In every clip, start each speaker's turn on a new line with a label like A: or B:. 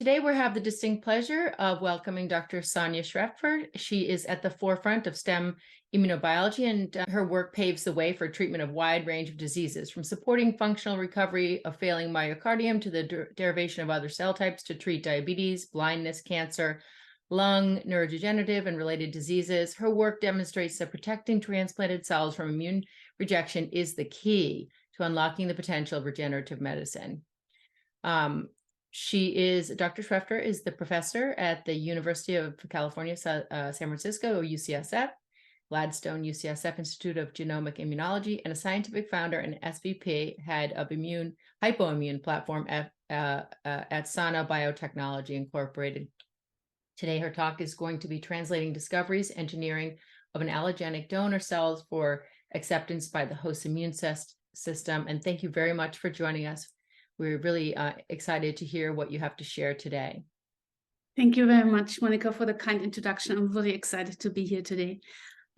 A: today we have the distinct pleasure of welcoming Dr. Sonja Schrepfer. She is at the forefront of STEM immunobiology, and her work paves the way for treatment of a wide range of diseases, from supporting functional recovery of failing myocardium to the derivation of other cell types to treat diabetes, blindness, cancer, lung, neurodegenerative, and related diseases. Her work demonstrates that protecting transplanted cells from immune rejection is the key to unlocking the potential of regenerative medicine. Dr. Schrepfer is the professor at the University of California, San Francisco, or UCSF, Gladstone UCSF Institute of Genomic Immunology, and a scientific founder and SVP head of Hypoimmune platform at Sana Biotechnology Incorporated. Today, her talk is going to be translating discoveries, engineering of an allogeneic donor cells for acceptance by the host immune system. And thank you very much for joining us. We're really excited to hear what you have to share today.
B: Thank you very much, Monica, for the kind introduction. I'm really excited to be here today.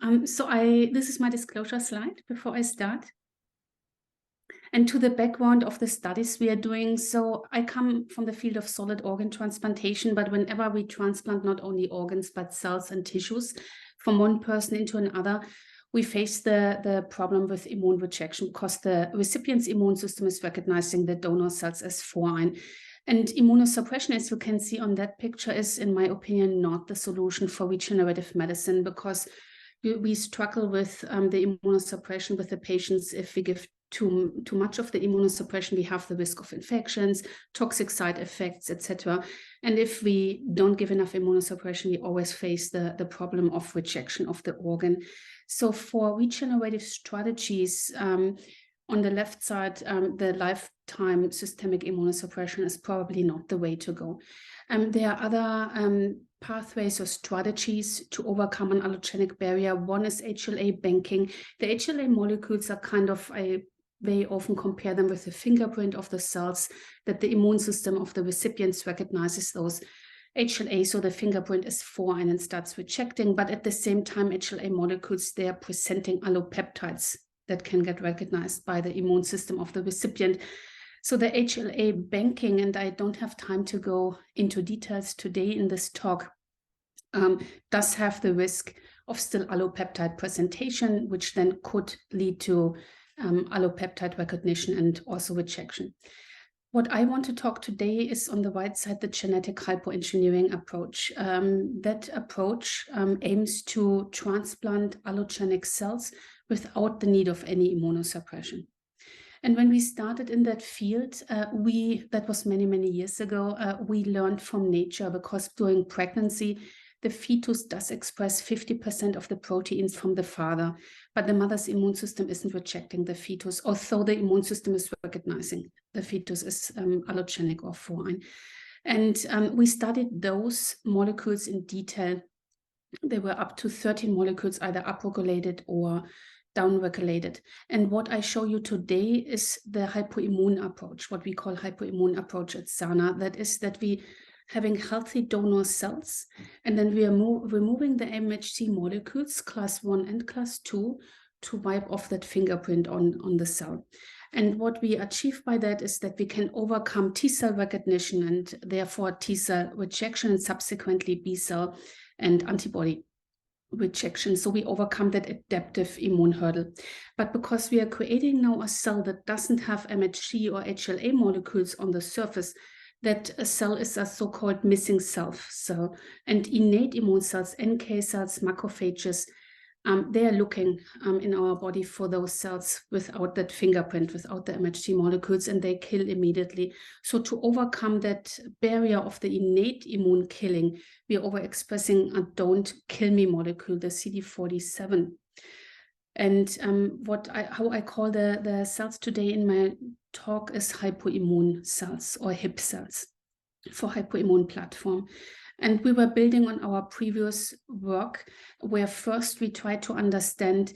B: This is my disclosure slide before I start. And to the background of the studies we are doing. So I come from the field of solid organ transplantation, but whenever we transplant not only organs, but cells and tissues from one person into another, we face the problem with immune rejection because the recipient's immune system is recognizing the donor cells as foreign. And immunosuppression, as you can see on that picture, is, in my opinion, not the solution for regenerative medicine, because we struggle with the immunosuppression with the patients. If we give too much of the immunosuppression, we have the risk of infections, toxic side effects, etc. And if we don't give enough immunosuppression, we always face the problem of rejection of the organ. So for regenerative strategies, on the left side, the lifetime systemic immunosuppression is probably not the way to go. There are other pathways or strategies to overcome an allogenic barrier. One is HLA banking. The HLA molecules are kind of, I very often compare them with the fingerprint of the cells, that the immune system of the recipients recognizes those HLA, so the fingerprint is foreign and starts rejecting, but at the same time, HLA molecules, they are presenting allopeptides that can get recognized by the immune system of the recipient. So the HLA banking, and I don't have time to go into details today in this talk, does have the risk of still allopeptide presentation, which then could lead to allopeptide recognition and also rejection. What I want to talk today is on the right side, the genetic hypoengineering approach. That approach aims to transplant allogenic cells without the need of any immunosuppression. And when we started in that field, that was many, many years ago, we learned from nature, because during pregnancy, the fetus does express 50% of the proteins from the father, but the mother's immune system isn't rejecting the fetus, although the immune system is recognizing the fetus as allogenic or foreign. And we studied those molecules in detail. There were up to 13 molecules, either upregulated or downregulated. And what I show you today is the hypoimmune approach, what we call hypoimmune approach at Sana. That is that we having healthy donor cells, and then we are removing the MHC molecules, class 1 and class 2, to wipe off that fingerprint on the cell. And what we achieve by that is that we can overcome T-cell recognition and therefore T-cell rejection, and subsequently B-cell and antibody rejection. So we overcome that adaptive immune hurdle. But because we are creating now a cell that doesn't have MHC or HLA molecules on the surface, that a cell is a so-called missing self cell. And innate immune cells, NK cells, macrophages, they are looking in our body for those cells without that fingerprint, without the MHC molecules, and they kill immediately. So to overcome that barrier of the innate immune killing, we are overexpressing a don't kill me molecule, the CD47. And how I call the cells today in my talk is hypoimmune cells, or HIP cells, for Hypoimmune platform. And we were building on our previous work, where first we tried to understand,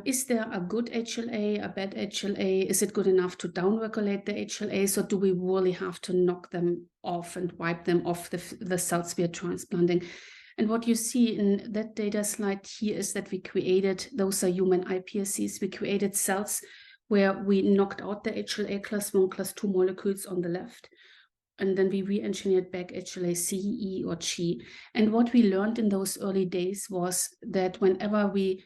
B: is there a good HLA, a bad HLA? Is it good enough to downregulate the HLA? So do we really have to knock them off and wipe them off the cells we are transplanting? And what you see in that data slide here is that we created, those are human iPSCs, we created cells where we knocked out the HLA class 1, class 2 molecules on the left. and then we re-engineered back HLA-CE or CHI. And what we learned in those early days was that whenever we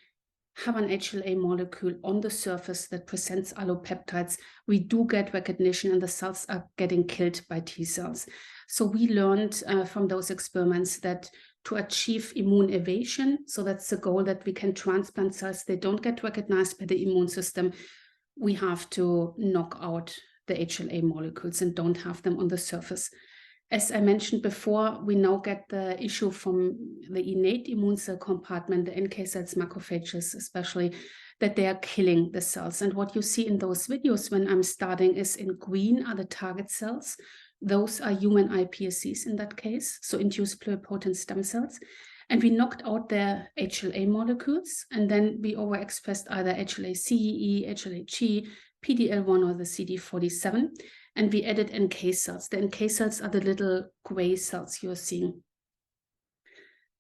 B: have an HLA molecule on the surface that presents allopeptides, we do get recognition and the cells are getting killed by T cells. So we learned from those experiments that to achieve immune evasion, so that's the goal, that we can transplant cells, they don't get recognized by the immune system, we have to knock out the HLA molecules and don't have them on the surface. As I mentioned before, we now get the issue from the innate immune cell compartment, the NK cells, macrophages especially, that they are killing the cells. And what you see in those videos when I'm starting is in green are the target cells. Those are human iPSCs in that case, so induced pluripotent stem cells. And we knocked out their HLA molecules, and then we overexpressed either HLA-CE, HLA-G, PD-L1 or the CD47. And we added NK cells. The NK cells are the little gray cells you're seeing.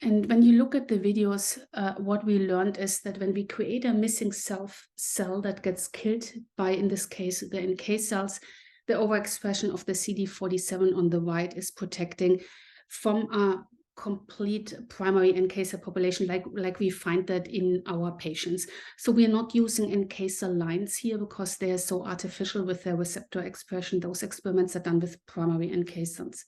B: And when you look at the videos, what we learned is that when we create a missing cell that gets killed by, in this case, the NK cells, the overexpression of the CD47 on the right is protecting from a complete primary NK cell population, like we find that in our patients. So we are not using NK cell lines here because they are so artificial with their receptor expression. Those experiments are done with primary NK cells.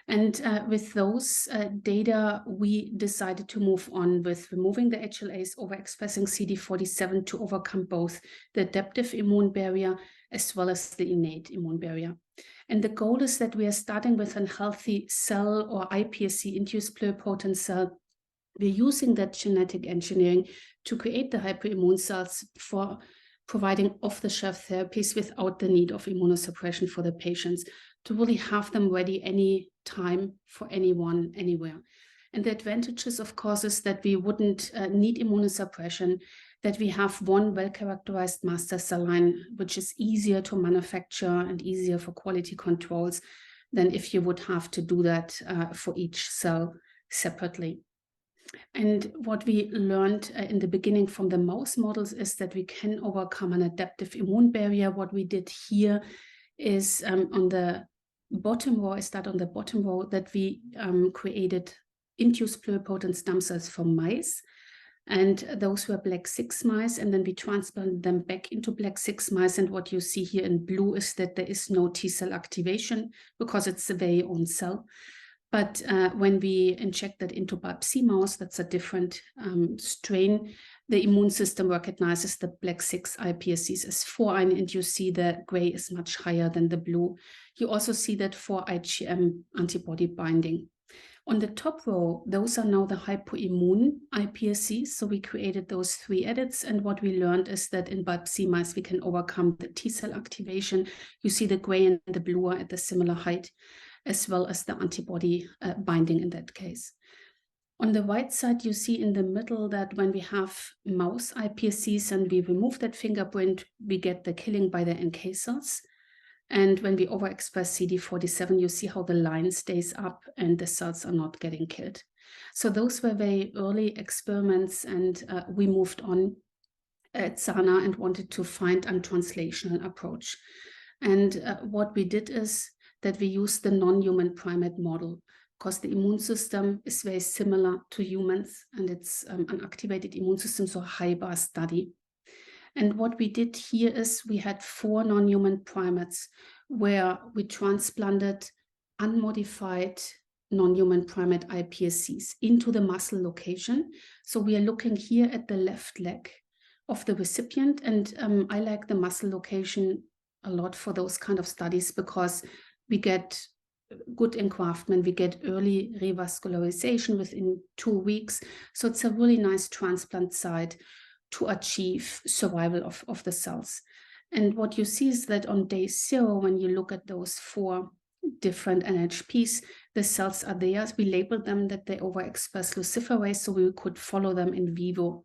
B: And with those data, we decided to move on with removing the HLAs, overexpressing CD47 to overcome both the adaptive immune barrier as well as the innate immune barrier. And the goal is that we are starting with a healthy cell or iPSC-induced pluripotent cell. We're using that genetic engineering to create the hypoimmune cells for providing off-the-shelf therapies without the need of immunosuppression for the patients, to really have them ready any time for anyone, anywhere. And the advantages, of course, is that we wouldn't need immunosuppression, that we have one well-characterized master cell line, which is easier to manufacture and easier for quality controls than if you would have to do that for each cell separately. And what we learned in the beginning from the mouse models is that we can overcome an adaptive immune barrier. What we did here is on the bottom row, I start on the bottom row, that we created induced pluripotent stem cells from mice. And those were black 6 mice, and then we transplanted them back into black 6 mice. And what you see here in blue is that there is no T cell activation because it's the very own cell. But when we inject that into biopsy mouse, that's a different strain, the immune system recognizes the black 6 iPSCs as 4-1, and you see the gray is much higher than the blue. You also see that 4-IgM antibody binding. On the top row, those are now the hypoimmune iPSCs. So we created those 3 edits. And what we learned is that in biopsy mice, we can overcome the T cell activation. You see the gray and the blue are at a similar height, as well as the antibody binding in that case. On the right side, you see in the middle that when we have mouse iPSCs and we remove that fingerprint, we get the killing by the NK cells. And when we overexpress CD47, you see how the line stays up and the cells are not getting killed. So those were very early experiments, and we moved on at Sana and wanted to find a translational approach. And what we did is that we used the non-human primate model, because the immune system is very similar to humans, and it's an activated immune system, so a high-bar study. And what we did here is we had 4 non-human primates where we transplanted unmodified non-human primate iPSCs into the muscle location. So we are looking here at the left leg of the recipient, and I like the muscle location a lot for those kind of studies because we get good engraftment, we get early revascularization within 2 weeks. So it's a really nice transplant site to achieve survival of the cells. And what you see is that on day 0, when you look at those 4 different NHPs, the cells are there. We labeled them that they overexpress luciferase, so we could follow them in vivo.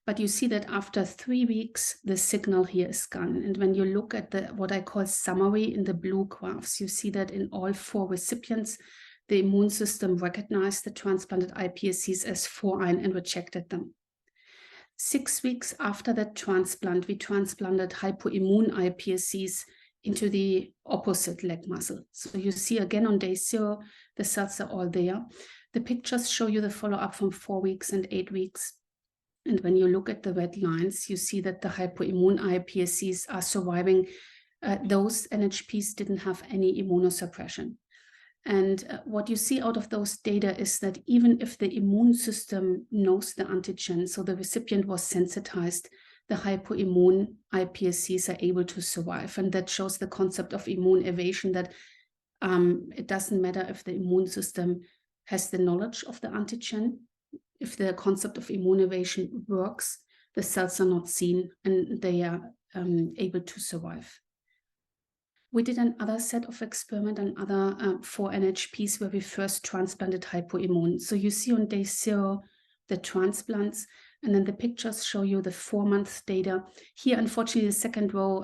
B: But you see that after 3 weeks, the signal here is gone. And when you look at the what I call summary in the blue graphs, you see that in all 4 recipients, the immune system recognized the transplanted iPSCs as 4-1 and rejected them. 6 weeks after that transplant, we transplanted hypoimmune iPSCs into the opposite leg muscle. So you see again on day 0, the cells are all there. The pictures show you the follow-up from 4 weeks and 8 weeks. And when you look at the red lines, you see that the hypoimmune iPSCs are surviving. Those NHPs didn't have any immunosuppression. And what you see out of those data is that even if the immune system knows the antigen, so the recipient was sensitized, the hypoimmune iPSCs are able to survive. And that shows the concept of immune evasion, that it doesn't matter if the immune system has the knowledge of the antigen. If the concept of immune evasion works, the cells are not seen and they are able to survive. We did another set of experiment on other 4 NHPs where we first transplanted hypoimmune. So you see on day 0 the transplants, and then the pictures show you the 4-month data. Here, unfortunately, the second row,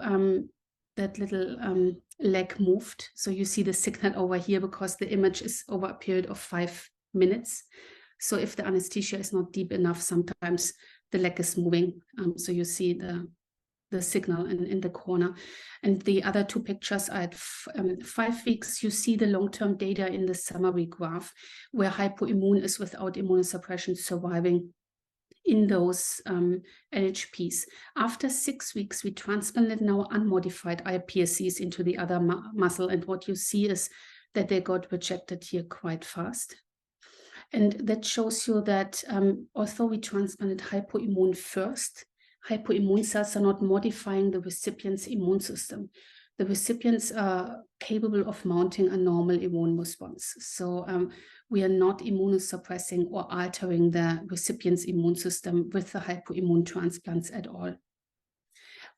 B: that little leg moved. So you see the signal over here because the image is over a period of 5 minutes. So if the anesthesia is not deep enough, sometimes the leg is moving. So you see the signal in the corner. And the other 2 pictures are at 5 weeks. You see the long-term data in the summary graph where hypoimmune is without immunosuppression surviving in those NHPs. After 6 weeks, we transplanted now unmodified iPSCs into the other muscle. And what you see is that they got rejected here quite fast. And that shows you that although we transplanted hypoimmune first, hypoimmune cells are not modifying the recipient's immune system. The recipients are capable of mounting a normal immune response. So we are not immunosuppressing or altering the recipient's immune system with the hypoimmune transplants at all.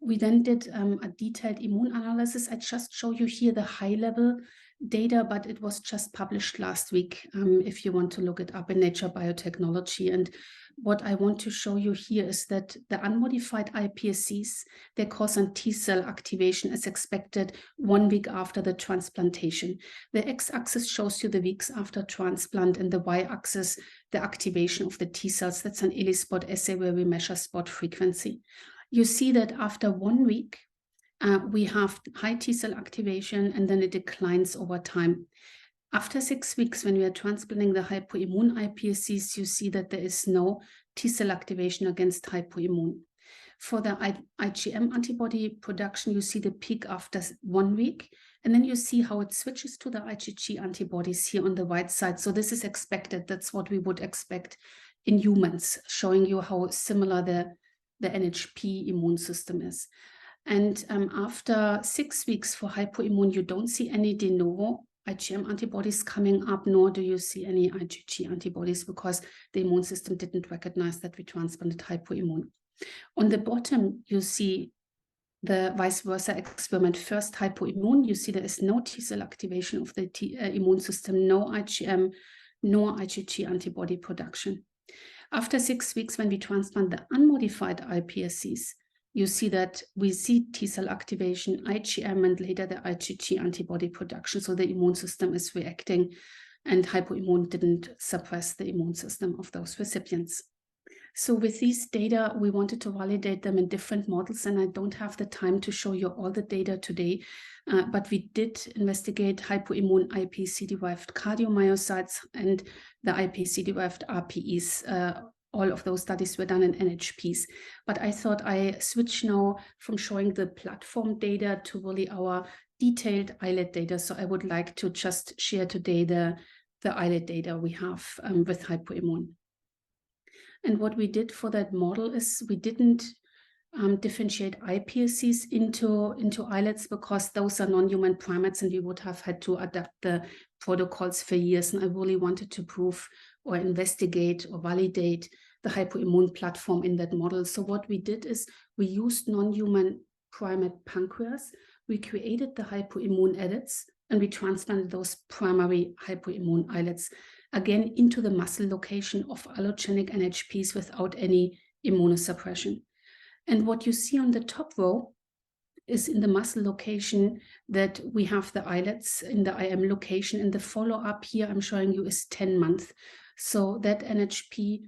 B: We then did a detailed immune analysis. I just show you here the high-level data, but it was just published last week, if you want to look it up in Nature Biotechnology. And what I want to show you here is that the unmodified iPSCs, they cause a T-cell activation as expected 1 week after the transplantation. The x-axis shows you the weeks after transplant, and the y-axis, the activation of the T-cells. That's an ELISpot assay where we measure spot frequency. You see that after 1 week, we have high T-cell activation, and then it declines over time. After 6 weeks, when we are transplanting the hypoimmune iPSCs, you see that there is no T-cell activation against hypoimmune. For the IgM antibody production, you see the peak after 1 week, and then you see how it switches to the IgG antibodies here on the right side. So this is expected. That's what we would expect in humans, showing you how similar the NHP immune system is. And after 6 weeks for hypoimmune, you don't see any de novo IgM antibodies coming up, nor do you see any IgG antibodies because the immune system didn't recognize that we transplanted hypoimmune. On the bottom, you see the vice versa experiment. First hypoimmune, you see there is no T-cell activation of the immune system, no IgM, no IgG antibody production. After 6 weeks, when we transplant the unmodified iPSCs, you see that we see T-cell activation, IgM, and later the IgG antibody production. So the immune system is reacting, and hypoimmune didn't suppress the immune system of those recipients. So with these data, we wanted to validate them in different models, and I don't have the time to show you all the data today, but we did investigate hypoimmune iPSC-derived cardiomyocytes and the iPSC-derived RPEs. All of those studies were done in NHPs. But I thought I switch now from showing the platform data to really our detailed islet data. So I would like to just share today the islet data we have with hypoimmune. And what we did for that model is we didn't differentiate iPSCs into islets because those are non-human primates and we would have had to adapt the protocols for years. And I really wanted to prove or investigate or validate the hypoimmune platform in that model. So what we did is we used non-human primate pancreas. We created the hypoimmune edits and we transplanted those primary hypoimmune islets again into the muscle location of allogenic NHPs without any immunosuppression. And what you see on the top row is in the muscle location that we have the islets in the IM location, and the follow-up here I'm showing you is 10 months. So that NHP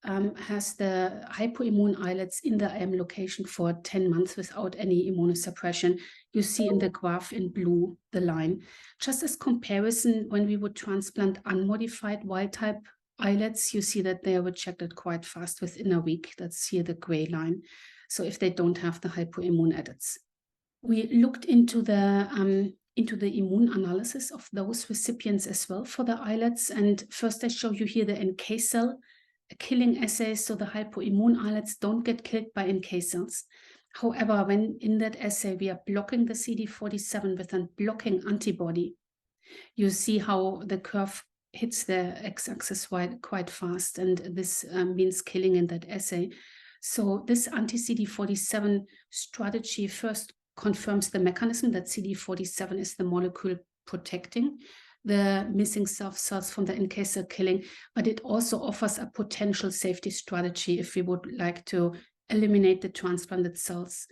B: has the hypoimmune islets in the IM location for 10 months without any immunosuppression. You see in the graph in blue, the line. Just as comparison, when we would transplant unmodified wild-type islets, you see that they are rejected quite fast within a week. That's here the gray line. So if they don't have the hypoimmune edits. We looked into the immune analysis of those recipients as well for the islets. And first I show you here the NK cell killing assays, so the hypoimmune islets don't get killed by NK cells. However, when in that assay we are blocking the CD47 with a blocking antibody, you see how the curve hits the x-axis quite fast, and this means killing in that assay. So this anti-CD47 strategy first confirms the mechanism that CD47 is the molecule protecting the missing cells from the NK cell killing, but it also offers a potential safety strategy if we would like to eliminate the transplanted cells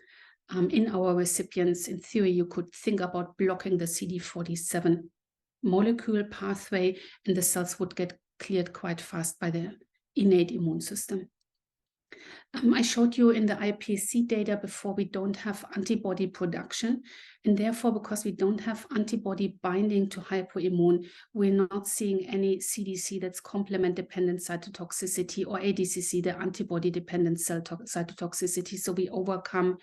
B: in our recipients. In theory, you could think about blocking the CD47 molecule pathway, and the cells would get cleared quite fast by the innate immune system. I showed you in the iPSC data before, we don't have antibody production, and therefore, because we don't have antibody binding to hypoimmune, we're not seeing any CDC, that's complement-dependent cytotoxicity, or ADCC, the antibody-dependent cell cytotoxicity. So we overcome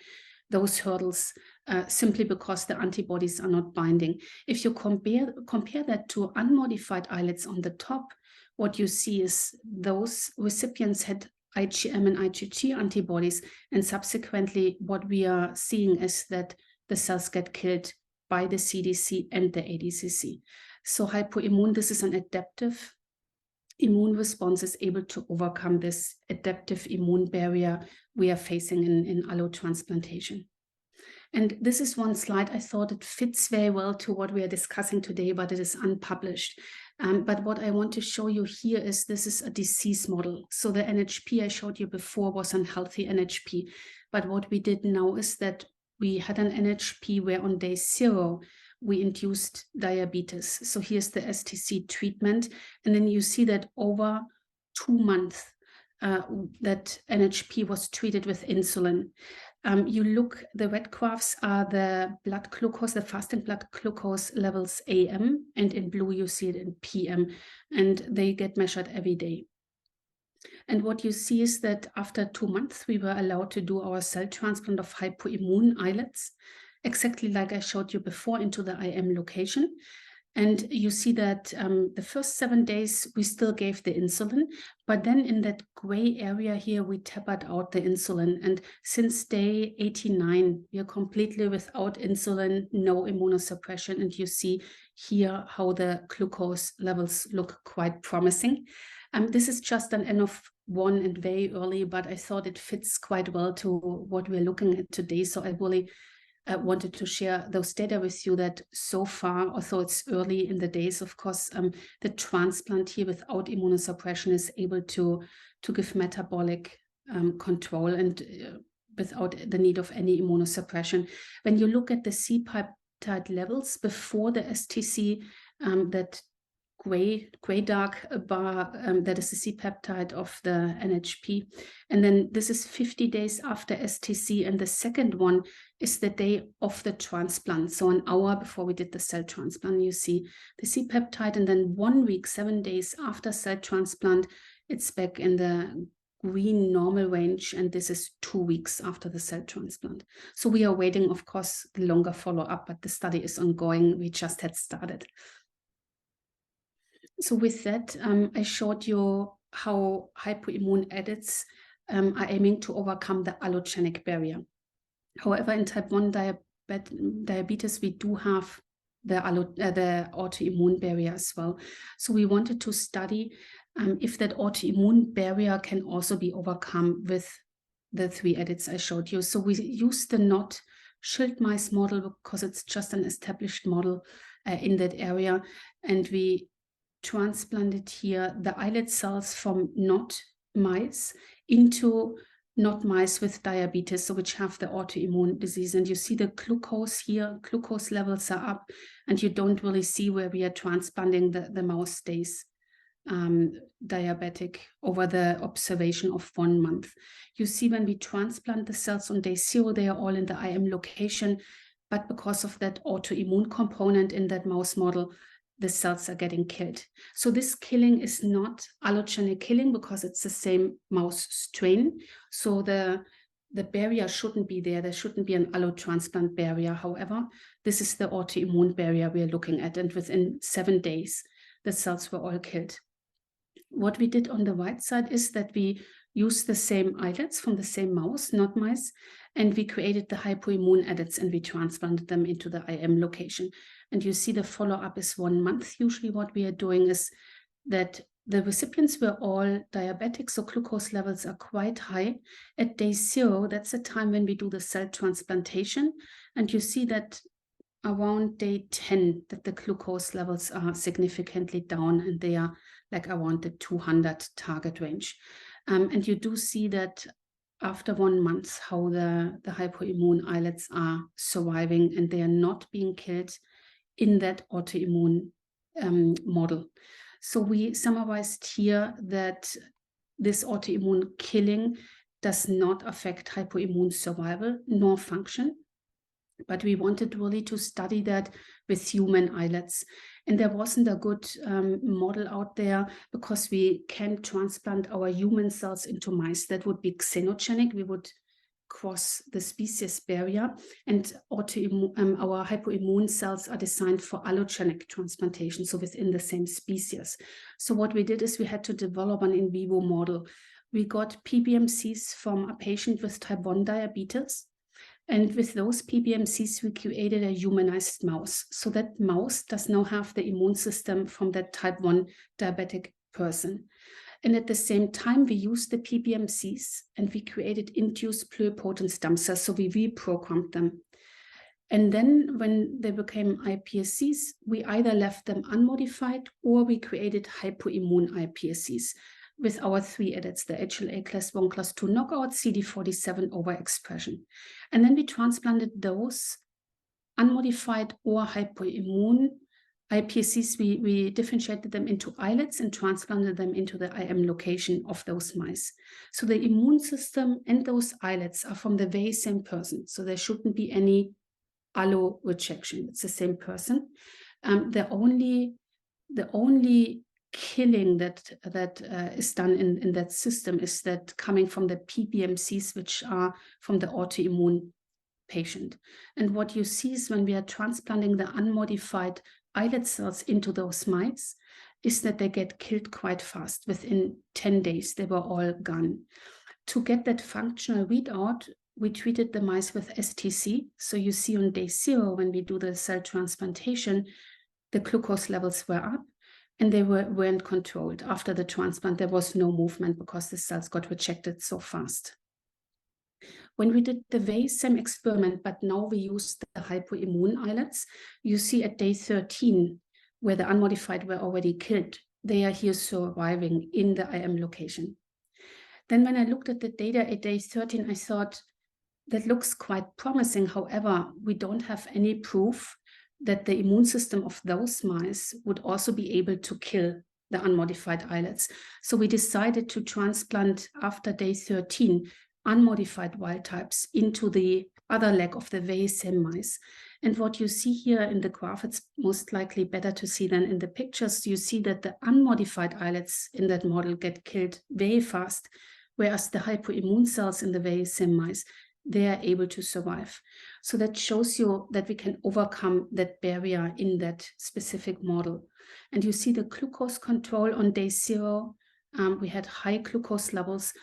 B: those hurdles simply because the antibodies are not binding. If you compare that to unmodified islets on the top, what you see is those recipients had IgM and IgG antibodies, and subsequently what we are seeing is that the cells get killed by the CDC and the ADCC. So hypoimmune, this is an adaptive immune response, is able to overcome this adaptive immune barrier we are facing in allotransplantation. And this is one slide I thought it fits very well to what we are discussing today, but it is unpublished. But what I want to show you here is this is a disease model. So the NHP I showed you before was a healthy NHP. But what we did now is that we had an NHP where on day 0, we induced diabetes. So here's the STC treatment. And then you see that over 2 months, that NHP was treated with insulin. You look, the red graphs are the blood glucose, the fasting blood glucose levels AM, and in blue you see it in PM, and they get measured every day. And what you see is that after 2 months, we were allowed to do our cell transplant of hypoimmune islets, exactly like I showed you before, into the IM location. And you see that the first 7 days, we still gave the insulin, but then in that gray area here, we tapered out the insulin. And since day 89, we are completely without insulin, no immunosuppression. And you see here how the glucose levels look quite promising. This is just an N of 1 and very early, but I thought it fits quite well to what we're looking at today. So I really wanted to share those data with you that so far, although it's early in the days, of course, the transplant here without immunosuppression is able to give metabolic control and without the need of any immunosuppression. When you look at the C-peptide levels before the STC, that gray dark bar, that is the C-peptide of the NHP. And then this is 50 days after STC. And the second one is the day of the transplant. So an hour before we did the cell transplant, you see the C-peptide. And then 1 week, 7 days after cell transplant, it's back in the green normal range. And this is 2 weeks after the cell transplant. So we are waiting, of course, the longer follow-up, but the study is ongoing. We just had started. So with that, I showed you how hypoimmune edits are aiming to overcome the allogenic barrier. However, in type 1 diabetes, we do have the autoimmune barrier as well. So we wanted to study if that autoimmune barrier can also be overcome with the 3 edits I showed you. So we used the not ShiLtJ mice model because it's just an established model in that area. And we transplanted here the islet cells from not mice into not mice with diabetes, so which have the autoimmune disease. And you see the glucose here, glucose levels are up, and you don't really see where we are transplanting the mouse stays diabetic over the observation of 1 month. You see when we transplant the cells on day 0, they are all in the IM location, but because of that autoimmune component in that mouse model, the cells are getting killed. So this killing is not allogenic killing because it's the same mouse strain. So the barrier shouldn't be there. There shouldn't be an allotransplant barrier. However, this is the autoimmune barrier we're looking at. And within 7 days, the cells were all killed. What we did on the right side is that we used the same islets from the same mouse, not mice, and we created the hypoimmune edits and we transplanted them into the IM location. And you see the follow-up is 1 month. Usually what we are doing is that the recipients were all diabetic, so glucose levels are quite high. At day 0, that's the time when we do the cell transplantation. And you see that around day 10, that the glucose levels are significantly down and they are like around the 200 target range. And you do see that after 1 month, how the hypoimmune islets are surviving and they are not being killed in that autoimmune model. So we summarized here that this autoimmune killing does not affect hypoimmune survival nor function, but we wanted really to study that with human islets. And there wasn't a good model out there because we can't transplant our human cells into mice. That would be xenogenic. We would cross the species barrier, and our hypoimmune cells are designed for allogenic transplantation, so within the same species. So what we did is we had to develop an in vivo model. We got PBMCs from a patient with type 1 diabetes, and with those PBMCs we created a humanized mouse. So that mouse does now have the immune system from that type 1 diabetic person. And at the same time, we used the PBMCs and we created induced pluripotent stem cells. So we reprogrammed them. And then when they became iPSCs, we either left them unmodified or we created hypoimmune iPSCs with our 3 edits, the HLA class 1, class 2 knockout, CD47 overexpression. And then we transplanted those unmodified or hypoimmune iPSCs, we differentiated them into islets and transplanted them into the IM location of those mice. So the immune system and those islets are from the very same person. So there shouldn't be any allo rejection. It's the same person. The only killing that is done in that system is that coming from the PBMCs, which are from the autoimmune patient. And what you see is when we are transplanting the unmodified islet cells into those mice is that they get killed quite fast. Within 10 days, they were all gone. To get that functional readout, we treated the mice with STC. So you see on day 0, when we do the cell transplantation, the glucose levels were up and they weren't controlled. After the transplant, there was no movement because the cells got rejected so fast. When we did the very same experiment, but now we used the hypoimmune islets, you see at day 13, where the unmodified were already killed, they are here surviving in the IM location. Then when I looked at the data at day 13, I thought that looks quite promising. However, we don't have any proof that the immune system of those mice would also be able to kill the unmodified islets. So we decided to transplant after day 13 unmodified wild types into the other leg of the very same mice. And what you see here in the graph, it's most likely better to see than in the pictures. You see that the unmodified islets in that model get killed very fast, whereas the hypoimmune cells in the very same mice, they are able to survive. So that shows you that we can overcome that barrier in that specific model. And you see the glucose control on day 0. We had high glucose levels,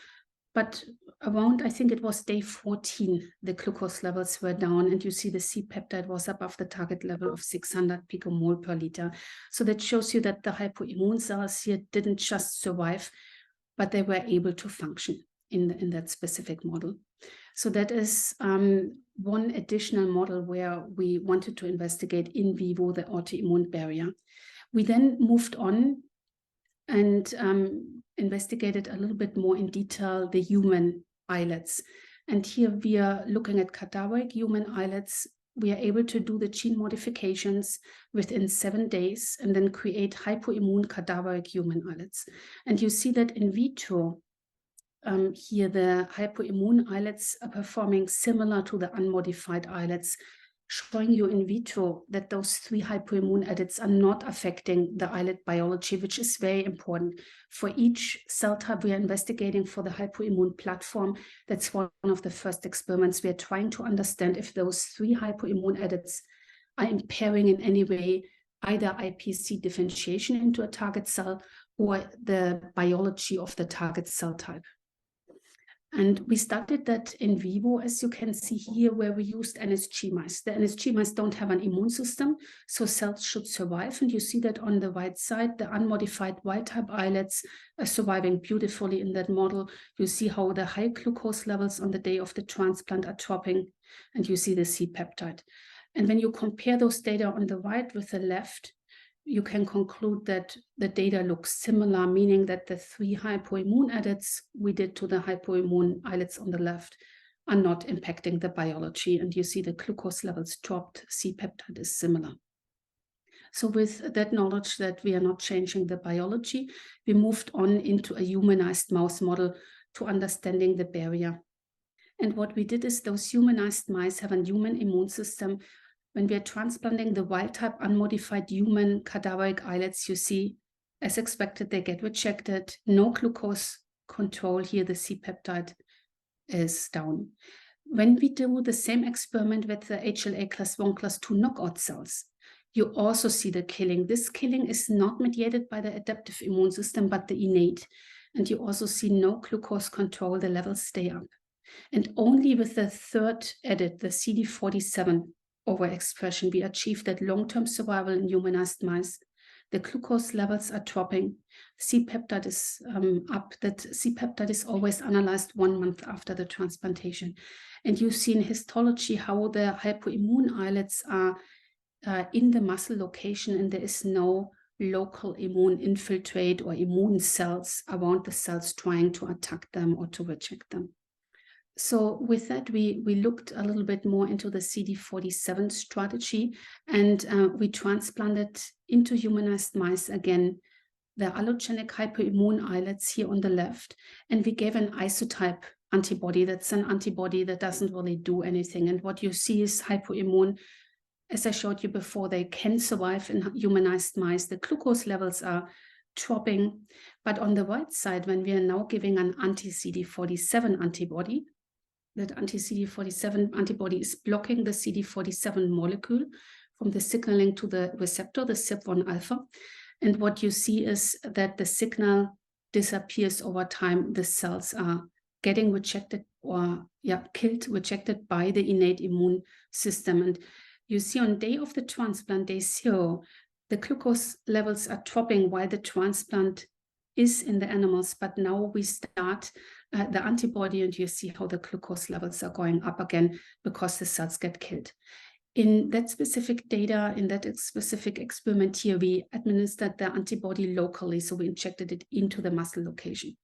B: but around, I think it was day 14, the glucose levels were down, and you see the C-peptide was above the target level of 600 picomole per liter. So that shows you that the hypoimmune cells here didn't just survive, but they were able to function in that specific model. So that is one additional model where we wanted to investigate in vivo the autoimmune barrier. We then moved on and investigated a little bit more in detail the human islets. And here we are looking at cadaveric human islets we are able to do the gene modifications within 7 days and then create hypoimmune cadaveric human islets. And you see that in vitro, here the hypoimmune islets are performing similar to the unmodified islets, showing you in vitro that those 3 hypoimmune edits are not affecting the islet biology, which is very important. For each cell type we are investigating for the hypoimmune platform, that's one of the first experiments. We are trying to understand if those 3 hypoimmune edits are impairing in any way either iPSC differentiation into a target cell or the biology of the target cell type. And we studied that in vivo, as you can see here, where we used NHP mice. The NHP mice don't have an immune system, so cells should survive. And you see that on the right side, the unmodified wild-type islets are surviving beautifully in that model. You see how the high glucose levels on the day of the transplant are dropping, and you see the C-peptide. And when you compare those data on the right with the left, you can conclude that the data looks similar, meaning that the 3 hypoimmune edits we did to the hypoimmune islets on the left are not impacting the biology. And you see the glucose levels dropped, C-peptide is similar. So with that knowledge that we are not changing the biology, we moved on into a humanized mouse model to understanding the barrier. And what we did is those humanized mice have a human immune system. When we are transplanting the wild-type unmodified human cadaveric islets, you see, as expected, they get rejected. No glucose control here, the C-peptide is down. When we do the same experiment with the HLA class 1, class 2 knockout cells, you also see the killing. This killing is not mediated by the adaptive immune system, but the innate. And you also see no glucose control, the levels stay up. And only with the 3rd edit, the CD47, overexpression, we achieved that long-term survival in humanized mice. The glucose levels are dropping. C-peptide is up. That C-peptide is always analyzed 1 month after the transplantation. And you see in histology how the hypoimmune islets are in the muscle location, and there is no local immune infiltrate or immune cells around the cells trying to attack them or to reject them. So with that, we looked a little bit more into the CD47 strategy, and we transplanted into humanized mice again the allogenic hypoimmune islets here on the left, and we gave an isotype antibody. That's an antibody that doesn't really do anything. And what you see is hypoimmune. As I showed you before, they can survive in humanized mice. The glucose levels are dropping. But on the right side, when we are now giving an anti-CD47 antibody, that anti-CD47 antibody is blocking the CD47 molecule from the signaling to the receptor, the CYP1 alpha. And what you see is that the signal disappears over time. The cells are getting rejected or killed, rejected by the innate immune system. And you see on day of the transplant, day 0, the glucose levels are dropping while the transplant is in the animals. But now we start the antibody, and you see how the glucose levels are going up again because the cells get killed. In that specific data, in that specific experiment here, we administered the antibody locally, so we injected it into the muscle location.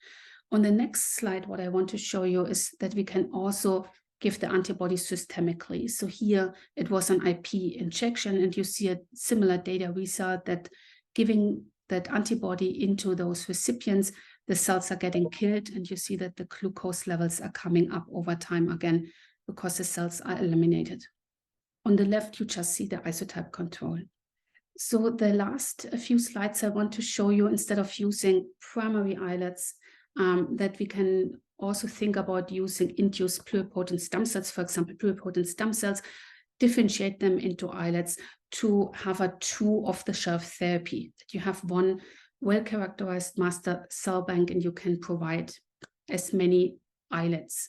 B: On the next slide, what I want to show you is that we can also give the antibody systemically. So here it was an IP injection, and you see a similar data result that giving that antibody into those recipients, the cells are getting killed, and you see that the glucose levels are coming up over time again because the cells are eliminated. On the left, you just see the isotype control. So the last few slides I want to show you, instead of using primary islets, that we can also think about using induced pluripotent stem cells, for example, pluripotent stem cells, differentiate them into islets to have a true off-the-shelf therapy. That you have one well-characterized master cell bank, and you can provide as many islets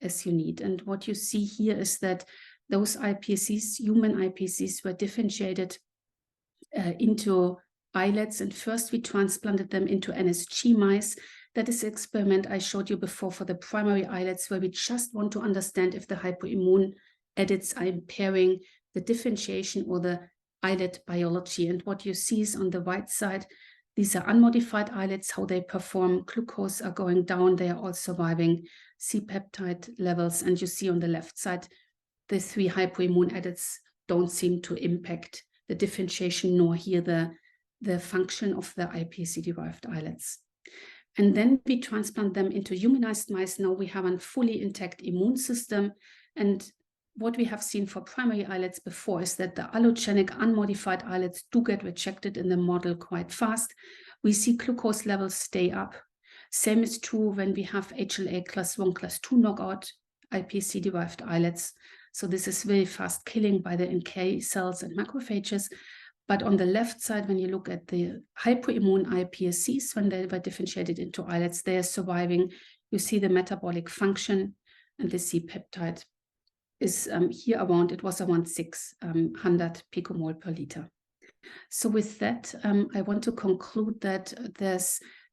B: as you need. And what you see here is that those iPSCs, human iPSCs, were differentiated into islets, and first we transplanted them into NHP mice. That is the experiment I showed you before for the primary islets, where we just want to understand if the hypoimmune edits are impairing the differentiation or the islet biology. And what you see is on the right side, these are unmodified islets, how they perform. Glucose are going down, they are all surviving, C-peptide levels. And you see on the left side, the 3 hypoimmune edits don't seem to impact the differentiation nor here the function of the iPSC-derived islets. And then we transplant them into humanized mice. Now we have a fully intact immune system. And what we have seen for primary islets before is that the allogenic unmodified islets do get rejected in the model quite fast. We see glucose levels stay up. Same is true when we have HLA class 1, class 2 knockout iPSC-derived islets. So this is very fast killing by the NK cells and macrophages. But on the left side, when you look at the hypoimmune iPSCs, when they were differentiated into islets, they are surviving. You see the metabolic function, and the C-peptide is here around, it was around 600 picomole per liter. So with that, I want to conclude that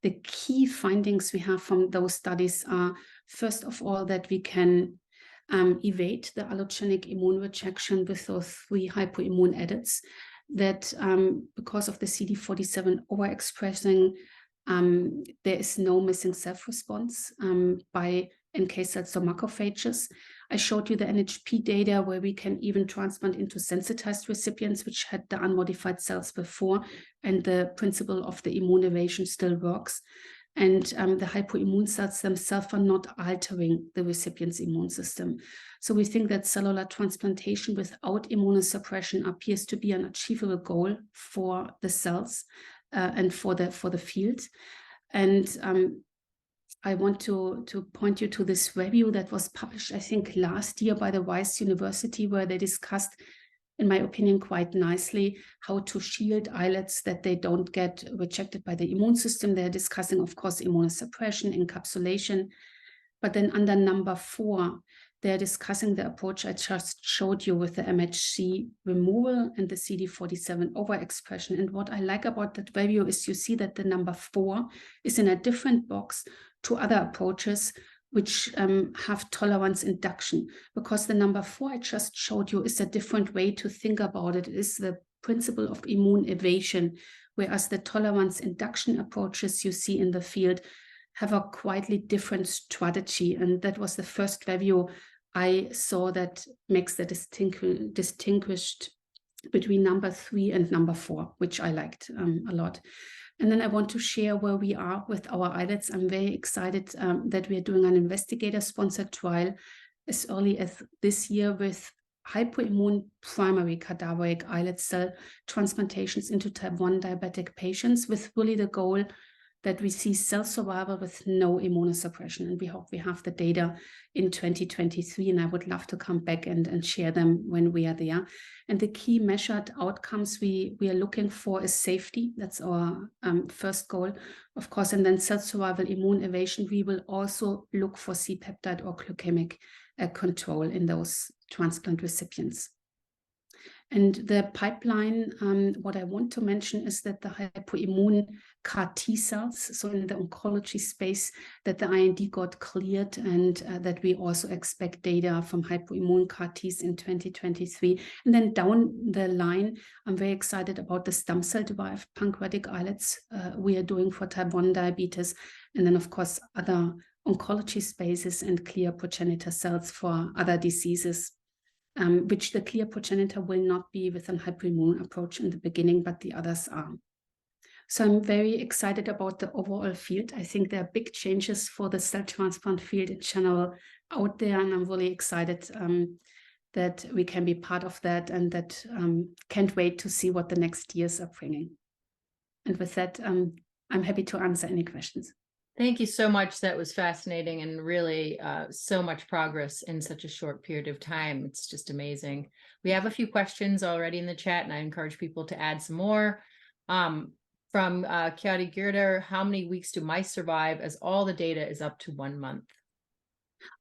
B: the key findings we have from those studies are, first of all, that we can evade the allogenic immune rejection with those 3 hypoimmune edits, that because of the CD47 overexpressing, there is no missing self-response by NK cells or macrophages. I showed you the NHP data where we can even transplant into sensitized recipients which had the unmodified cells before, and the principle of the immune evasion still works. And the hypoimmune cells themselves are not altering the recipient's immune system. So we think that cellular transplantation without immunosuppression appears to be an achievable goal for the cells and for the field. And I want to point you to this review that was published, I think, last year by the Rice University, where they discussed, in my opinion, quite nicely how to shield islets that they don't get rejected by the immune system. They're discussing, of course, immunosuppression, encapsulation. But then under number 4, they're discussing the approach I just showed you with the MHC removal and the CD47 overexpression. And what I like about that review is you see that the number 4 is in a different box to other approaches which have tolerance induction, because the number 4 I just showed you is a different way to think about it. It is the principle of immune evasion, whereas the tolerance induction approaches you see in the field have a quietly different strategy. And that was the first review I saw that makes the distinguished between number 3 and number 4, which I liked a lot. And then I want to share where we are with our islets. I'm very excited that we are doing an investigator-sponsored trial as early as this year with hypoimmune primary cadaveric islet cell transplantations into type 1 diabetic patients, with really the goal that we see cell survival with no immunosuppression. And we hope we have the data in 2023, and I would love to come back and share them when we are there. And the key measured outcomes we are looking for is safety. That's our first goal, of course. And then cell survival, immune evasion. We will also look for C-peptide or glycemic control in those transplant recipients. And the pipeline, what I want to mention is that the hypoimmune CAR T cells, so in the oncology space, that the IND got cleared, and that we also expect data from hypoimmune CAR Ts in 2023. And then down the line, I'm very excited about the stem cell-derived pancreatic islets we are doing for type 1 diabetes. And then, of course, other oncology spaces and clear progenitor cells for other diseases, which the clear progenitor will not be with an hypoimmune approach in the beginning, but the others are. So I'm very excited about the overall field. I think there are big changes for the cell transplant field in general out there, and I'm really excited that we can be part of that, and that can't wait to see what the next years are bringing. And with that, I'm happy to answer any questions.
A: Thank you so much. That was fascinating, and really so much progress in such a short period of time. It's just amazing. We have a few questions already in the chat, and I encourage people to add some more. From Cadaveric, how many weeks do mice survive, as all the data is up to 1 month?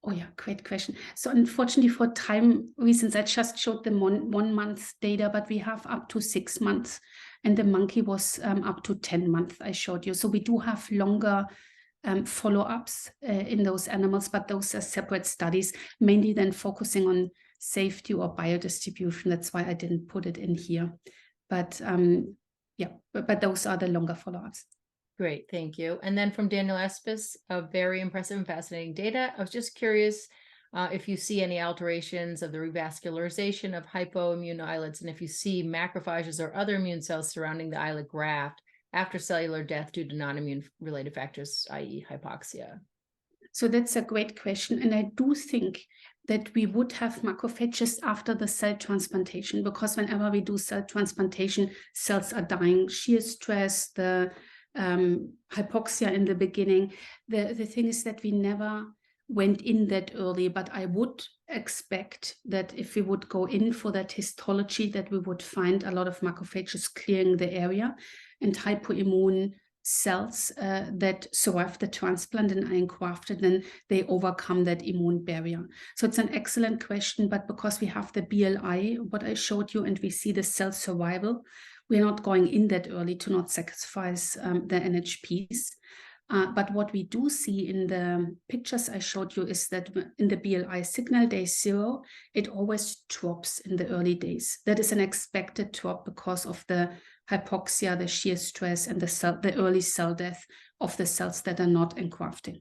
B: Oh yeah, great question. So unfortunately, for time reasons, I just showed them 1 month data, but we have up to 6 months, and the monkey was up to 10 months I showed you. So we do have longer follow-ups in those animals, but those are separate studies, mainly then focusing on safety or biodistribution. That's why I didn't put it in here. But yeah, but those are the longer follow-ups.
A: Great, thank you. And then from Daniel Espis, very impressive and fascinating data. I was just curious, if you see any alterations of the revascularization of hypoimmune islets, and if you see macrophages or other immune cells surrounding the islet graft after cellular death due to non-immune related factors, i.e. hypoxia.
B: So that's a great question. And I do think that we would have macrophages after the cell transplantation, because whenever we do cell transplantation, cells are dying, shear stress, the hypoxia in the beginning. The thing is that we never went in that early, but I would expect that if we would go in for that histology, that we would find a lot of macrophages clearing the area, and hypoimmune cells that survive the transplant and are engrafted, then they overcome that immune barrier. So it's an excellent question, but because we have the BLI, what I showed you, and we see the cell survival, we're not going in that early to not sacrifice the NHPs. But what we do see in the pictures I showed you is that in the BLI signal day 0, it always drops in the early days. That is an expected drop because of the hypoxia, the shear stress, and the early cell death of the cells that are not engrafting.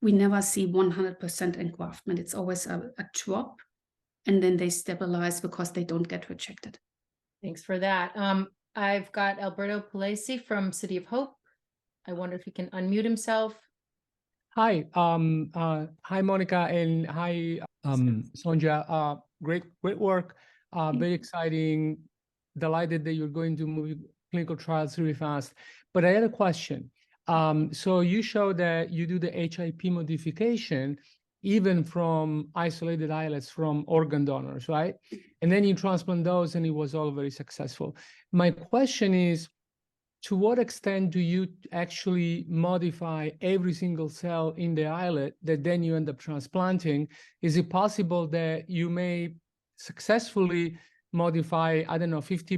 B: We never see 100% engraftment. It's always a drop, and then they stabilize because they don't get rejected.
A: Thanks for that. I've got Alberto Palesi from City of Hope. I wonder if he can unmute himself.
C: Hi, hi Monica, and hi Sonja. Great work. Very exciting. Delighted that you're going to move clinical trials really fast. But I had a question. So you showed that you do the HIP modification even from isolated islets from organ donors, right? And then you transplant those, and it was all very successful. My question is, to what extent do you actually modify every single cell in the islet that then you end up transplanting? Is it possible that you may successfully modify, I don't know, 50%,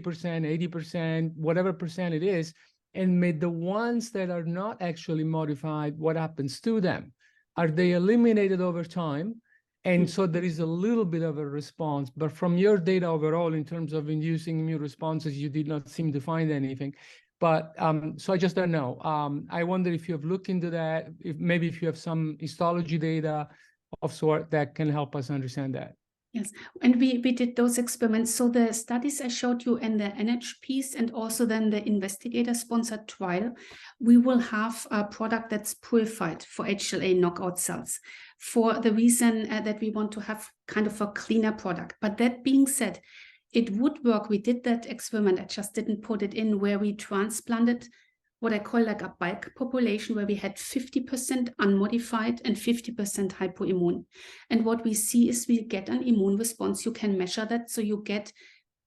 C: 80%, whatever percent it is, and may the ones that are not actually modified, what happens to them? Are they eliminated over time? And so there is a little bit of a response, but from your data overall, in terms of inducing immune responses, you did not seem to find anything. But so I just don't know. I wonder if you have looked into that, if you have some histology data of sort that can help us understand that.
B: Yes, and we did those experiments. So the studies I showed you in the NHPs and also then the investigator-sponsored trial, we will have a product that's purified for HLA knockout cells for the reason that we want to have kind of a cleaner product. But that being said, it would work. We did that experiment. I just didn't put it in, where we transplanted what I call like a bulk population, where we had 50% unmodified and 50% hypoimmune. And what we see is we get an immune response. You can measure that. So you get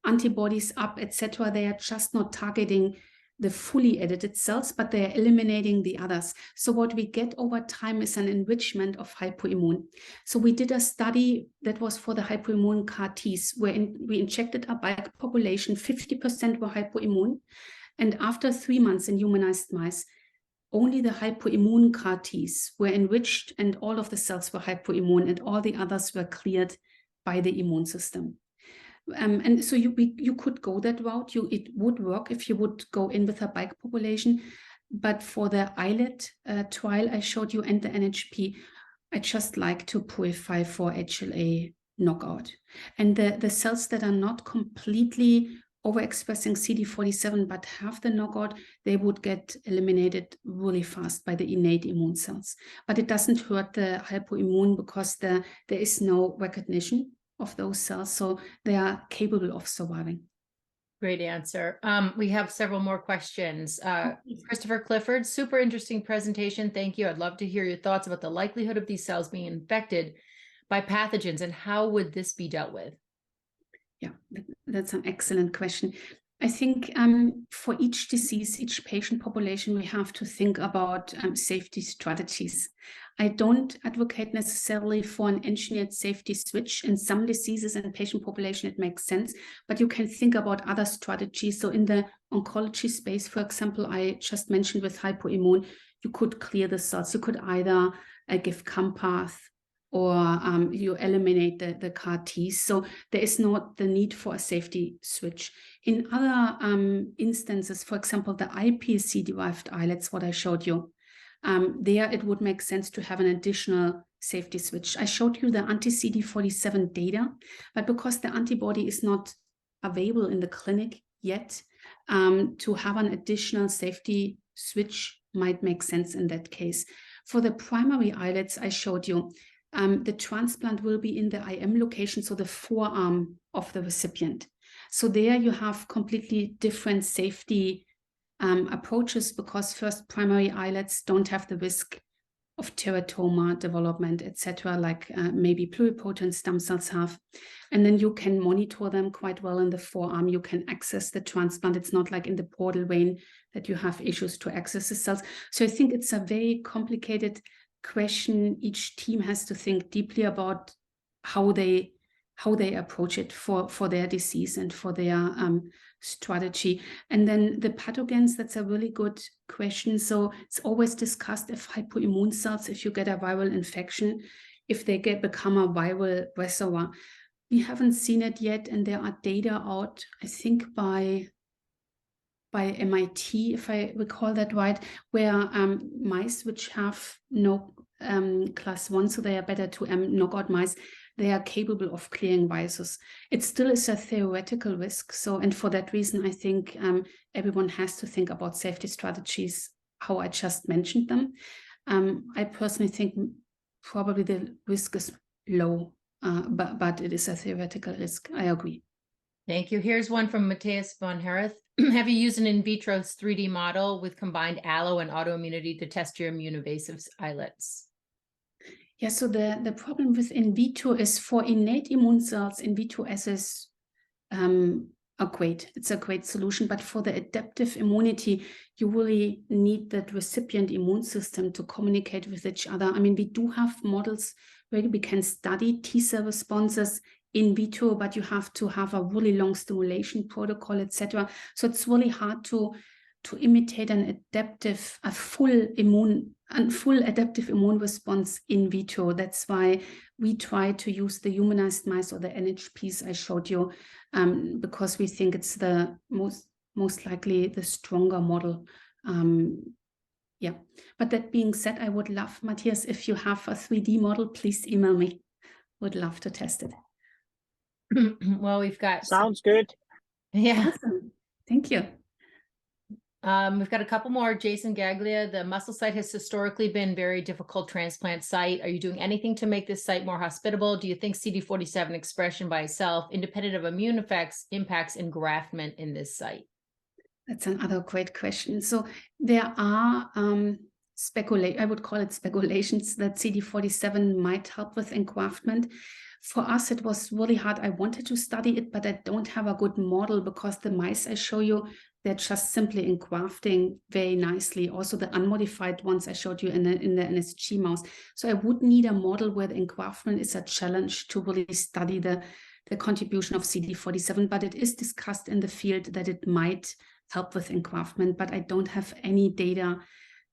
B: antibodies up, etc. They are just not targeting the fully edited cells, but they are eliminating the others. So what we get over time is an enrichment of hypoimmune. So we did a study that was for the hypoimmune CAR Ts, where we injected a bulk population, 50% were hypoimmune. And after 3 months in humanized mice, only the hypoimmune CAR Ts were enriched, and all of the cells were hypoimmune, and all the others were cleared by the immune system. And so you could go that route. It would work if you would go in with a bulk population. But for the islet trial I showed you and the NHP, I just like to purify for HLA knockout. And the cells that are not completely overexpressing CD47 but have the knockout, they would get eliminated really fast by the innate immune cells. But it doesn't hurt the hypoimmune because there is no recognition of those cells, so they are capable of surviving.
A: Great answer. We have several more questions. Christopher Clifford, super interesting presentation. Thank you. I'd love to hear your thoughts about the likelihood of these cells being infected by pathogens, and how would this be dealt with?
B: Yeah, that's an excellent question. I think for each disease, each patient population, we have to think about safety strategies. I don't advocate necessarily for an engineered safety switch. In some diseases and patient population, it makes sense, but you can think about other strategies. So in the oncology space, for example, I just mentioned with hypoimmune, you could clear the cells. You could either give Campath, or you eliminate the CAR Ts. So there is not the need for a safety switch. In other instances, for example, the iPSC-derived islets, what I showed you, there it would make sense to have an additional safety switch. I showed you the anti-CD47 data, but because the antibody is not available in the clinic yet, to have an additional safety switch might make sense in that case. For the primary islets I showed you, the transplant will be in the IM location, so the forearm of the recipient. So there you have completely different safety approaches, because first, primary islets don't have the risk of teratoma development, etc., like maybe pluripotent stem cells have. And then you can monitor them quite well in the forearm. You can access the transplant. It's not like in the portal vein that you have issues to access the cells. So I think it's a very complicated question. Each team has to think deeply about how they approach it for their disease and for their strategy. And then the pathogens, that's a really good question. So it's always discussed if hypoimmune cells, if you get a viral infection, if they become a viral reservoir. We haven't seen it yet, and there are data out, I think by MIT, if I recall that right, where mice which have no class 1, so they are better to knockout mice, they are capable of clearing viruses. It still is a theoretical risk. So, and for that reason, I think everyone has to think about safety strategies, how I just mentioned them. I personally think probably the risk is low, but it is a theoretical risk. I agree.
A: Thank you. Here's one from Matthias von Hereth. Have you used an in vitro 3D model with combined allo and autoimmunity to test your immune evasive islets?
B: Yeah, so the problem with in vitro is for innate immune cells, in vitro assays it's a great solution. But for the adaptive immunity, you really need that recipient immune system to communicate with each other. I mean, we do have models where we can study T-cell responses in vitro, but you have to have a really long stimulation protocol, etc. So it's really hard to imitate a full adaptive immune response in vitro. That's why we try to use the humanized mice or the NHPs I showed you, because we think it's the most likely the stronger model. Yeah, but that being said, I would love, Matthias, if you have a 3D model, please email me. Would love to test it.
A: Well, we've got
D: sounds good.
A: Yeah.
B: Awesome. Thank you.
A: We've got a couple more. Jason Gaglia, the muscle site has historically been very difficult transplant site. Are you doing anything to make this site more hospitable? Do you think CD47 expression by itself, independent of immune effects, impacts engraftment in this site?
B: That's another great question. So there are I would call it speculations that CD47 might help with engraftment. For us, it was really hard. I wanted to study it, but I don't have a good model because the mice I show you, they're just simply engrafting very nicely. Also, the unmodified ones I showed you in the NSG mouse. So I would need a model where the engraftment is a challenge to really study the contribution of CD47, but it is discussed in the field that it might help with engraftment, but I don't have any data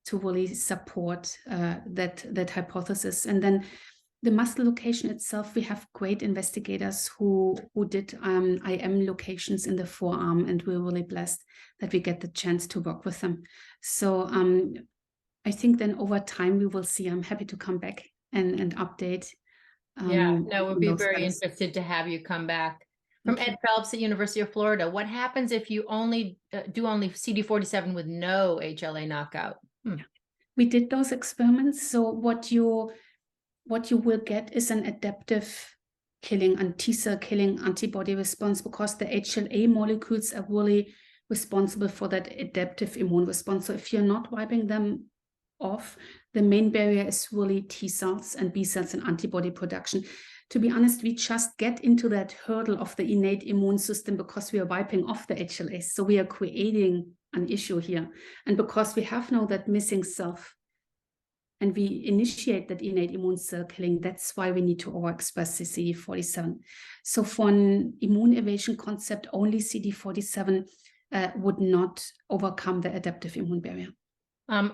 B: to really support that hypothesis. And then the muscle location itself, we have great investigators who did IM locations in the forearm, and we're really blessed that we get the chance to work with them. So I think then over time we will see. I'm happy to come back and update.
A: Yeah, no, we'll be very interested to have you come back. From Ed Phelps at University of Florida, what happens if you only do only CD47 with no HLA knockout?
B: We did those experiments. So what you will get is an adaptive killing and T-cell killing antibody response, because the HLA molecules are really responsible for that adaptive immune response. So if you're not wiping them off, the main barrier is really T cells and B cells and antibody production. To be honest, we just get into that hurdle of the innate immune system because we are wiping off the HLAs. So we are creating an issue here. And because we have now that missing self, and we initiate that innate immune cell killing, that's why we need to overexpress the CD47. So for an immune evasion concept, only CD47 would not overcome the adaptive immune barrier.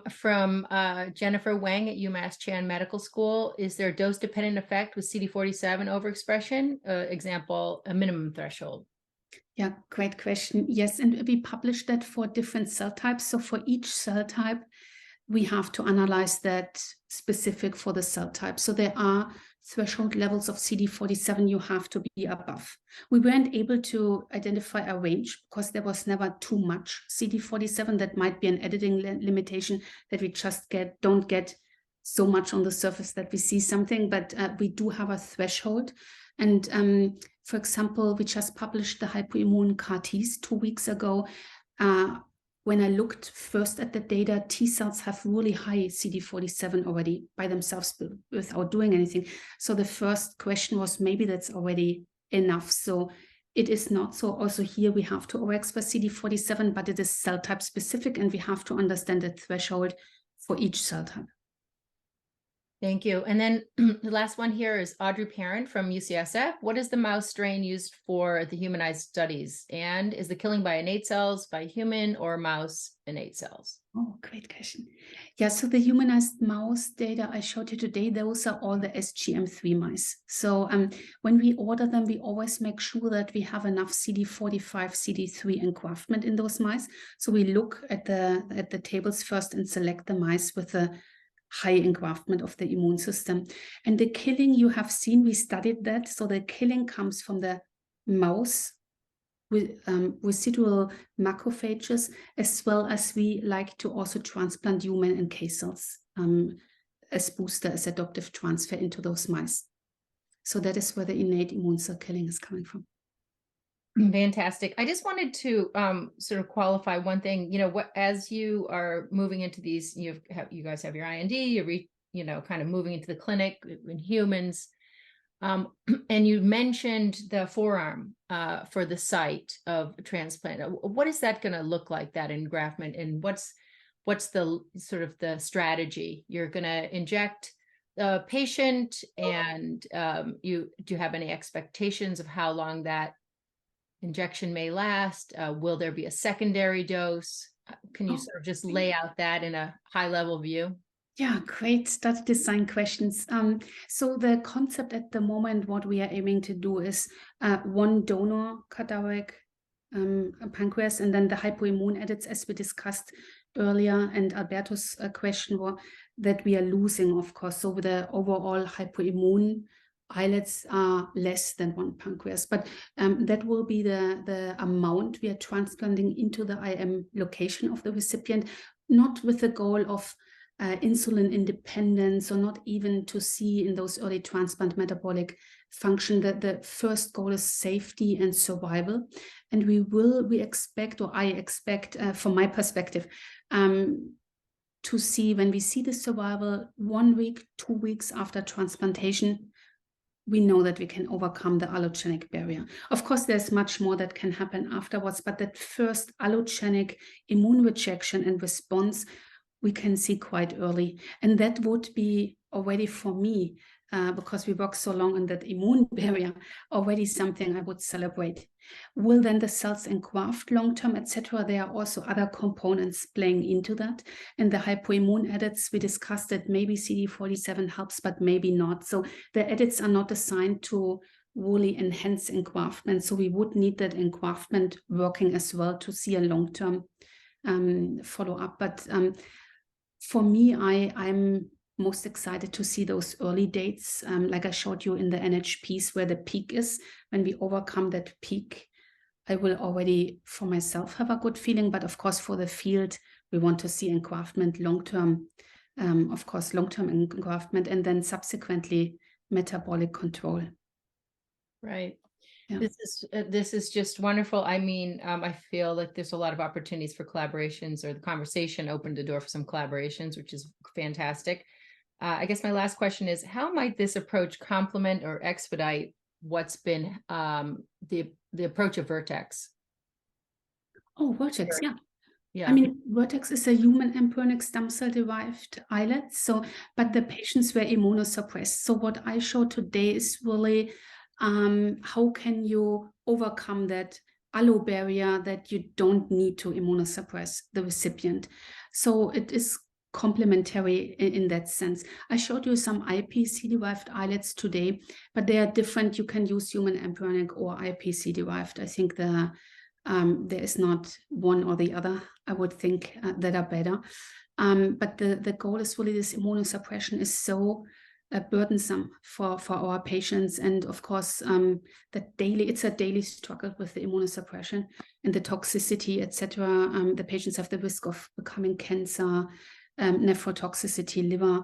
A: From Jennifer Wang at UMass Chan Medical School, is there a dose-dependent effect with CD47 overexpression? Example, a minimum threshold.
B: Yeah, great question. Yes, and we published that for different cell types. So for each cell type, we have to analyze that specific for the cell type. So there are threshold levels of CD47 you have to be above. We weren't able to identify a range because there was never too much CD47. That might be an editing limitation, that we just don't get so much on the surface that we see something, but we do have a threshold. And for example, we just published the Hypoimmune CAR-Ts 2 weeks ago. When I looked first at the data, T cells have really high CD47 already by themselves without doing anything. So the first question was, maybe that's already enough. So it is not. So also here we have to overexpress CD47, but it is cell type specific, and we have to understand the threshold for each cell type.
A: Thank you. And then the last one here is Audrey Parent from UCSF. What is the mouse strain used for the humanized studies? And is the killing by innate cells by human or mouse innate cells?
B: Oh, great question. Yeah, so the humanized mouse data I showed you today, those are all the SGM3 mice. So when we order them, we always make sure that we have enough CD45, CD3 engraftment in those mice. So we look at the tables first and select the mice with the high engraftment of the immune system. And the killing you have seen, we studied that. So the killing comes from the mouse with residual macrophages, as well as we like to also transplant human NK cells as booster, as adoptive transfer into those mice. So that is where the innate immune cell killing is coming from.
A: Fantastic. I just wanted to sort of qualify one thing. As you are moving into these, you guys have your IND, you're kind of moving into the clinic in humans, and you mentioned the forearm for the site of transplant. What is that going to look like, that engraftment, and what's the sort of the strategy? You're going to inject the patient, and do you have any expectations of how long that injection may last? Will there be a secondary dose? Can you sort of just lay out that in a high level view?
B: Yeah, great study design questions. So the concept at the moment, what we are aiming to do is one donor cadaveric pancreas, and then the hypoimmune edits, as we discussed earlier, and Alberto's question was that we are losing, of course. So the overall hypoimmune islets are less than one pancreas, but that will be the amount we are transplanting into the IM location of the recipient, not with the goal of insulin independence, or not even to see in those early transplant metabolic function. That the first goal is safety and survival. And we expect, or I expect from my perspective, to see, when we see the survival 1 week, 2 weeks after transplantation, we know that we can overcome the allogenic barrier. Of course, there's much more that can happen afterwards, but that first allogenic immune rejection and response we can see quite early. And that would be already, for me, because we work so long on that immune barrier, already something I would celebrate. Will then the cells engraft long-term, etc.? There are also other components playing into that. And the hypoimmune edits, we discussed that maybe CD47 helps, but maybe not. So the edits are not designed to really enhance engraftment. So we would need that engraftment working as well to see a long-term follow-up. But for me, I'm most excited to see those early dates, like I showed you in the NHPs, where the peak is. When we overcome that peak, I will already, for myself, have a good feeling. But of course, for the field, we want to see engraftment long-term, of course, long-term engraftment, and then subsequently metabolic control.
A: Right.
B: Yeah.
A: This is just wonderful. I mean, I feel like there's a lot of opportunities for collaborations, or the conversation opened the door for some collaborations, which is fantastic. I guess my last question is, how might this approach complement or expedite what's been the approach of Vertex?
B: Oh, Vertex, yeah.
A: Yeah.
B: I mean, Vertex is a human embryonic stem cell derived islet. So, but the patients were immunosuppressed. So what I showed today is really how can you overcome that allo barrier, that you don't need to immunosuppress the recipient. So it is complementary in that sense. I showed you some iPSC-derived islets today, but they are different. You can use human embryonic or iPSC-derived. I think there is not one or the other I would think, that are better. But the goal is really this immunosuppression is so burdensome for our patients. And of course, it's a daily struggle with the immunosuppression and the toxicity, etc. The patients have the risk of becoming cancer, nephrotoxicity, liver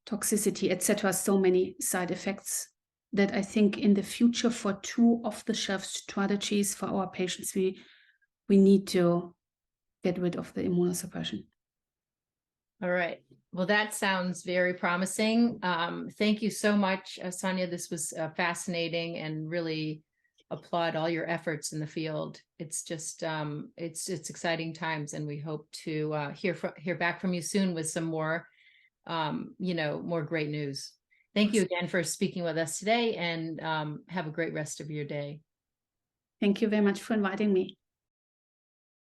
B: toxicity, etc. So many side effects that I think in the future for 2 off-the-shelf strategies for our patients, we need to get rid of the immunosuppression.
A: All right. Well, that sounds very promising. Thank you so much, Sonja. This was fascinating, and really applaud all your efforts in the field. It's just, it's exciting times, and we hope to hear back from you soon with some more, more great news. Thank you again for speaking with us today, and have a great rest of your day.
B: Thank you very much for inviting me.